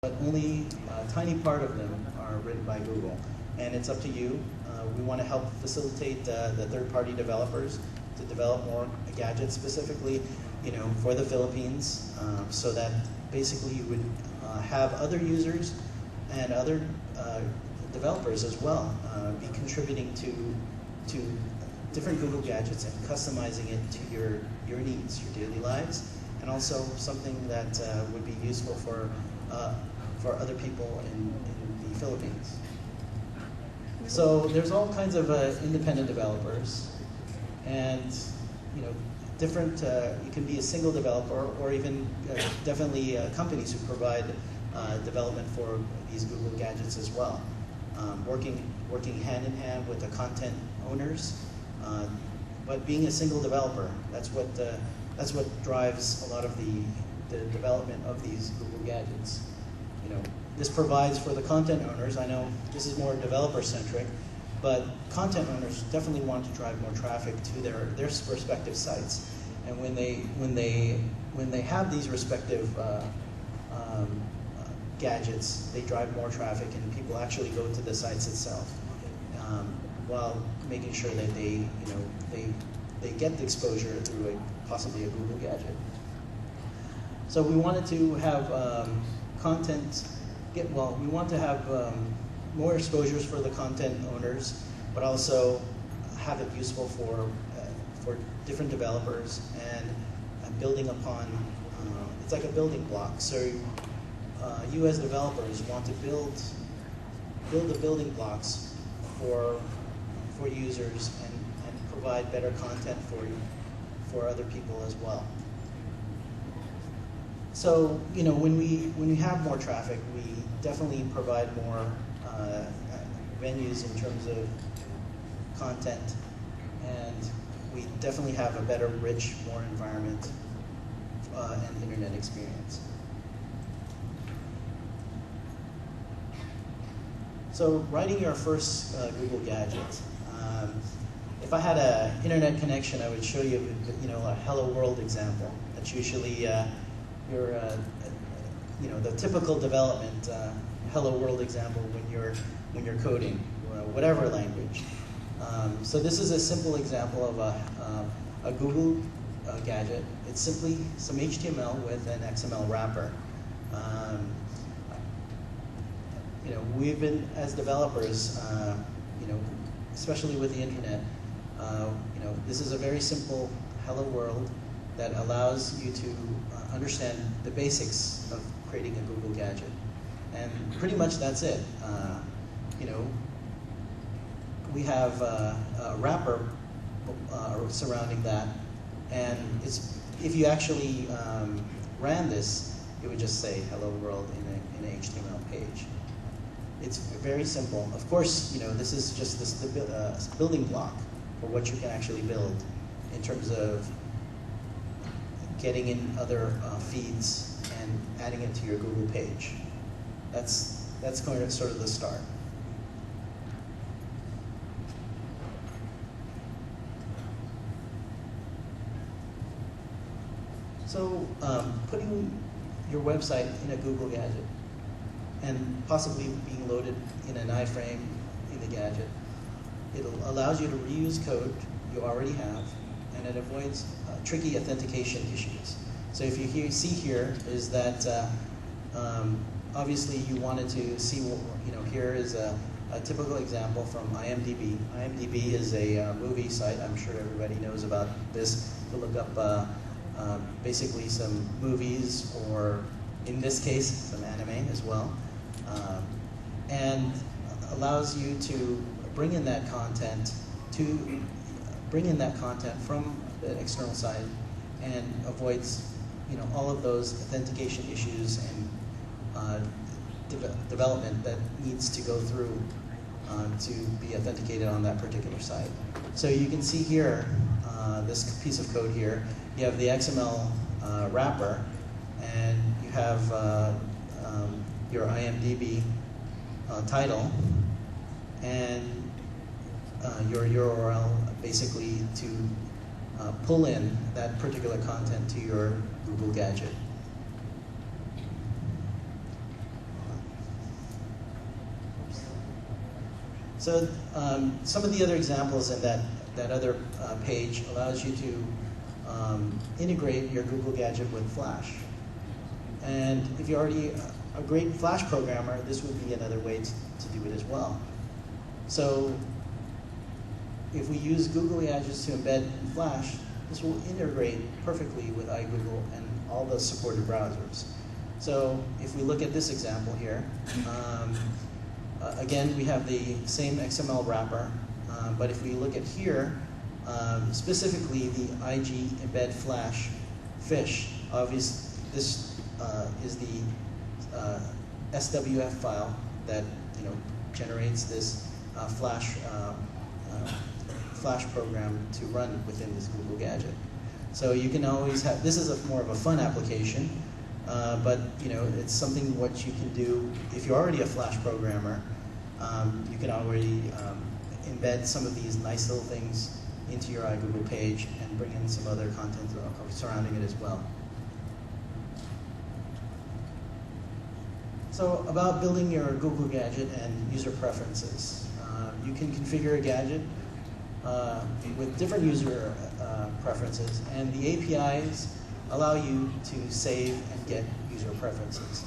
but only a tiny part of them are written by Google. And it's up to you. We want to help facilitate the third-party developers to develop more gadgets specifically, for the Philippines, so that basically you would have other users and other developers as well be contributing to different Google gadgets and customizing it to your needs, your daily lives, and also something that would be useful for other people in the Philippines. So there's all kinds of independent developers, and different. You can be a single developer, or even definitely companies who provide development for these Google gadgets as well. Working hand in hand with the content owners, but being a single developer, that's what drives a lot of the development of these Google gadgets. This provides for the content owners. I know this is more developer-centric, but content owners definitely want to drive more traffic to their respective sites. And when they have these respective gadgets, they drive more traffic, and people actually go to the sites itself, while making sure that they get the exposure through possibly a Google gadget. So we wanted to have content. We want to have more exposures for the content owners, but also have it useful for different developers, and building upon. It's like a building block. So you as developers want to build the building blocks for users and provide better content for other people as well. So when we have more traffic, we definitely provide more venues in terms of content, and we definitely have a better, rich, more environment and internet experience. So writing your first Google gadget. If I had an internet connection, I would show you, a Hello World example. That's usually the typical development Hello World example when you're coding, whatever language. So this is a simple example of a Google gadget. It's simply some HTML with an XML wrapper. We've been, as developers, especially with the internet, this is a very simple Hello World that allows you to understand the basics of creating a Google gadget. And pretty much that's it. We have a wrapper surrounding that, and if you actually ran this, it would just say Hello World in an HTML page. It's very simple. Of course, this is just this building block for what you can actually build in terms of getting in other feeds and adding it to your Google page. That's going to sort of the start. So putting your website in a Google gadget and possibly being loaded in an iframe in the gadget, it allows you to reuse code you already have, and it avoids tricky authentication issues. So if you see here is that obviously you wanted to see, here is a typical example from IMDb. IMDb is a movie site. I'm sure everybody knows about this, to look up basically some movies, or in this case, some anime as well, and allows you to bring in that content from the external site, and avoids all of those authentication issues and development that needs to go through to be authenticated on that particular site. So you can see here, this piece of code here, you have the XML wrapper, and you have your IMDb title, and your URL basically to pull in that particular content to your Google gadget. So some of the other examples in that other page allows you to integrate your Google Gadget with Flash. And if you're already a great Flash programmer, this would be another way to do it as well. So if we use Google Gadgets to embed in Flash, this will integrate perfectly with iGoogle and all the supported browsers. So if we look at this example here, again, we have the same XML wrapper, but if we look at here, specifically the IG embed Flash fish, obviously this is the SWF file that generates this Flash program to run within this Google Gadget. So you can always have, this is more of a fun application, but it's something what you can do if you're already a Flash programmer. You can already embed some of these nice little things into your iGoogle page and bring in some other content surrounding it as well. So about building your Google Gadget and user preferences. You can configure a gadget with different user preferences, and the APIs allow you to save and get user preferences.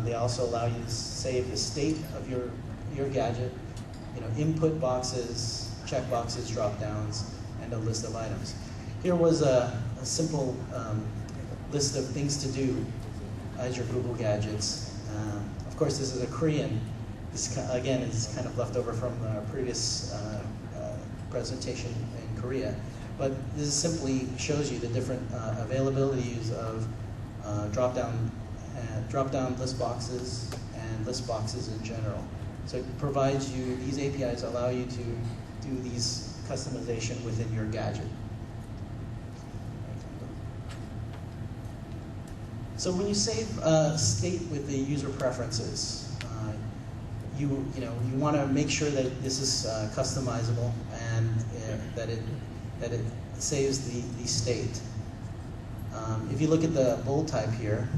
They also allow you to save the state of your gadget, input boxes, check boxes, drop downs, and a list of items. Here was a simple list of things to do as your Google Gadgets. Of course, this is a Korean. This, again, is kind of left over from the previous presentation in Korea. But this simply shows you the different availabilities of drop-down list boxes and list boxes in general. So it provides you, these APIs allow you to do these customization within your gadget. So when you save state with the user preferences, you want to make sure that this is customizable and that it saves the state. If you look at the bold type here,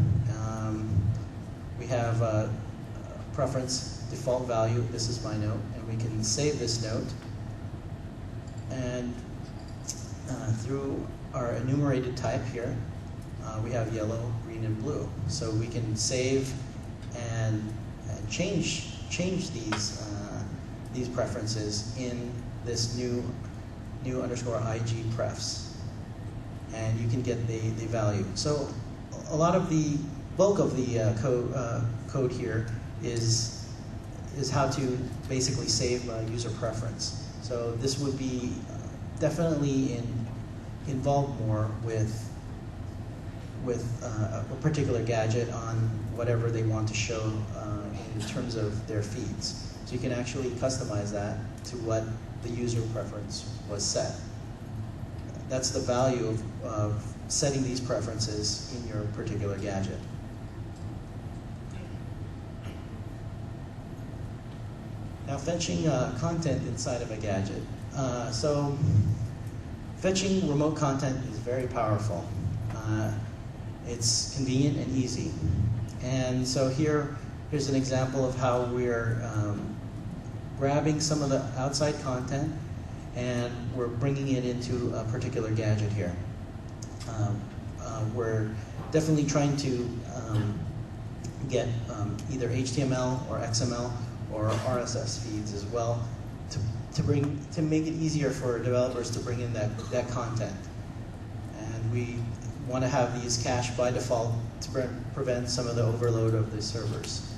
we have a preference default value. This is my note, and we can save this note. And through our enumerated type here, we have yellow, green, and blue. So we can save and change these preferences in this new underscore IG prefs, and you can get the value. So a lot of the bulk of the code here is how to basically save user preference. So this would be definitely involved more with a particular gadget on whatever they want to show in terms of their feeds. So you can actually customize that to what the user preference was set. That's the value of setting these preferences in your particular gadget. Now, fetching content inside of a gadget. So fetching remote content is very powerful. It's convenient and easy. And so here's an example of how we're grabbing some of the outside content and we're bringing it into a particular gadget here. We're definitely trying to get either HTML or XML or RSS feeds as well to make it easier for developers to bring in that content. And we want to have these cached by default to prevent some of the overload of the servers.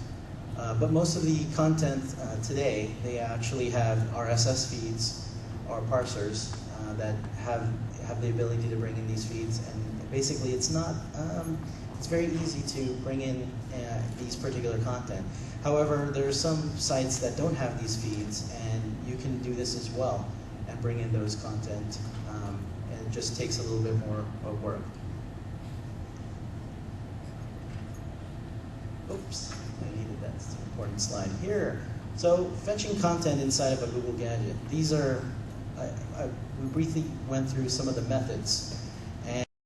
But most of the content today, they actually have RSS feeds or parsers that have the ability to bring in these feeds. And basically, it's very easy to bring in these particular content. However, there are some sites that don't have these feeds, and you can do this as well and bring in those content. And it just takes a little bit more of work. Oops, I needed that important slide here. So fetching content inside of a Google Gadget. These are, we briefly went through some of the methods